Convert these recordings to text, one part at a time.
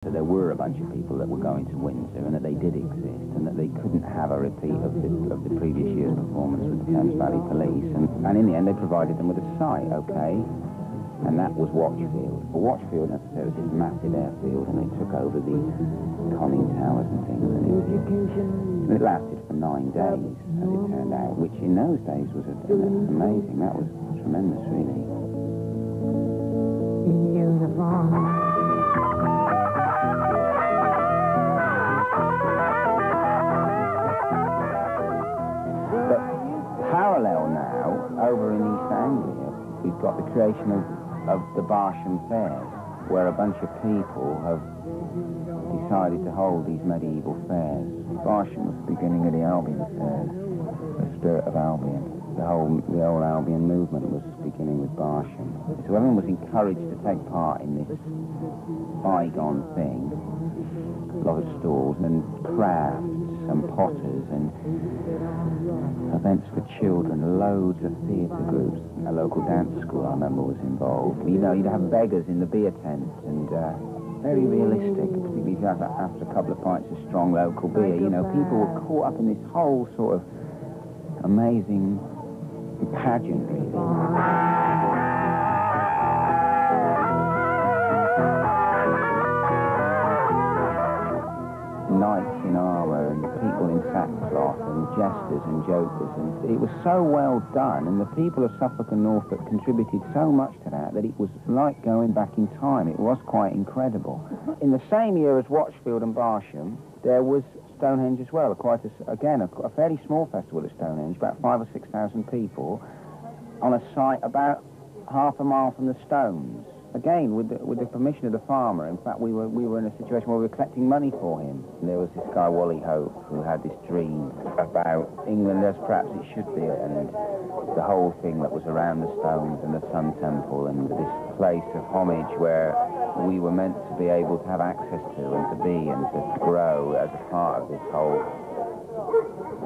that there were a bunch of people that were going to Windsor and that they did exist and that they couldn't have a repeat of the previous year's performance with the Thames Valley Police. And in the end, they provided them with a site, okay? And that was Watchfield. But Watchfield, as I said, was this massive airfield, and they took over the conning towers and things. And it lasted for 9 days, as it turned out, which in those days was amazing. That was tremendous, really. In uniform. But parallel now, over in East Anglia, we've got the creation of the Barsham Fairs, where a bunch of people have decided to hold these medieval fairs. Barsham was the beginning of the Albion Fairs, the spirit of Albion. The old Albion movement was beginning with Barsham. So everyone was encouraged to take part in this bygone thing. A lot of stalls and crafts and potters and events for children, loads of theatre groups. A local dance school, I remember, was involved. You know, you'd have beggars in the beer tents and very realistic, particularly if you have after a couple of pints of strong local beer. You know, people were caught up in this whole sort of amazing pageant, really. Knights in armour and people in sackcloth and jesters and jokers, and it was so well done, and the people of Suffolk and Norfolk contributed so much to that it was like going back in time. It was quite incredible. In the same year as Watchfield and Barsham, there was Stonehenge as well, again a fairly small festival at Stonehenge, about 5,000 or 6,000 people, on a site about half a mile from the Stones. Again, with the permission of the farmer. In fact, we were in a situation where we were collecting money for him. There was this guy, Wally Hope, who had this dream about England as perhaps it should be, and the whole thing that was around the Stones and the Sun Temple and this place of homage where we were meant to be able to have access to and to be and to grow as a part of this whole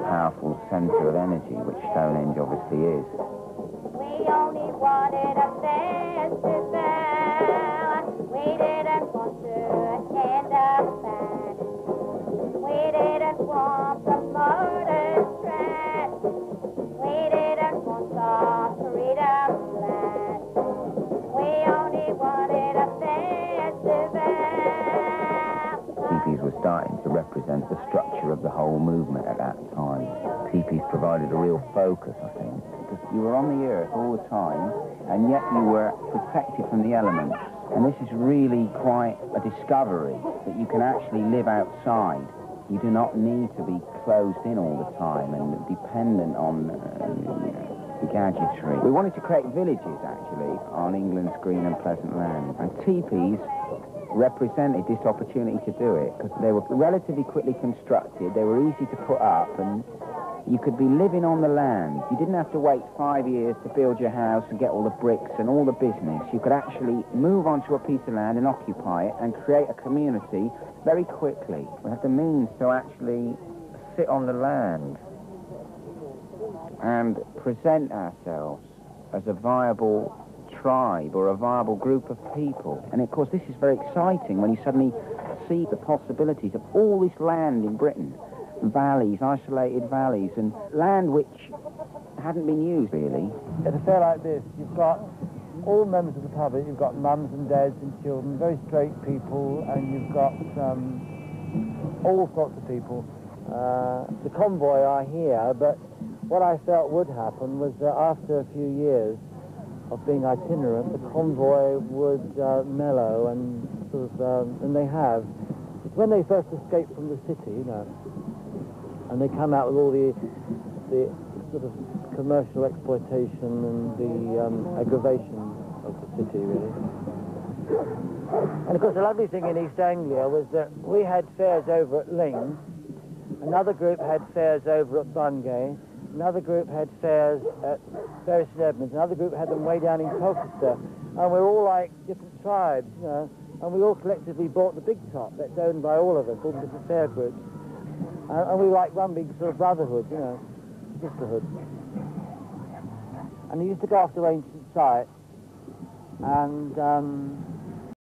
powerful centre of energy, which Stonehenge obviously is. We only wanted a festival. We didn't want to attend a band. We didn't want promoters' trend. We didn't want the freedom land. We only wanted a festival. Teepees were starting to represent the structure of the whole movement at that time. Teepees provided a real focus, I think, because you were on the earth all the time, and yet you were protected from the elements. And this is really quite a discovery, that you can actually live outside. You do not need to be closed in all the time and dependent on gadgetry. We wanted to create villages, actually, on England's green and pleasant land. And teepees represented this opportunity to do it, because they were relatively quickly constructed, they were easy to put up, and you could be living on the land. You didn't have to wait 5 years to build your house and get all the bricks and all the business. You could actually move onto a piece of land and occupy it and create a community very quickly. We had the means to actually sit on the land and present ourselves as a viable tribe or a viable group of people. And of course this is very exciting when you suddenly see the possibilities of all this land in Britain. Valleys, isolated valleys, and land which hadn't been used, really. At a fair like this, you've got all members of the public, you've got mums and dads and children, very straight people, and you've got all sorts of people. The convoy are here, but what I felt would happen was that after a few years of being itinerant, the convoy would mellow and sort of, and they have. When they first escaped from the city, you know, and they come out with all the sort of commercial exploitation and the aggravation of the city, really. And of course, the lovely thing in East Anglia was that we had fairs over at Ling, another group had fairs over at Bungay, another group had fairs at Bury St Edmunds, another group had them way down in Colchester, and we're all like different tribes, you know, and we all collectively bought the big top that's owned by all of us, all the different fair groups. And we like one big sort of brotherhood, you know, sisterhood. And we used to go after ancient sites, and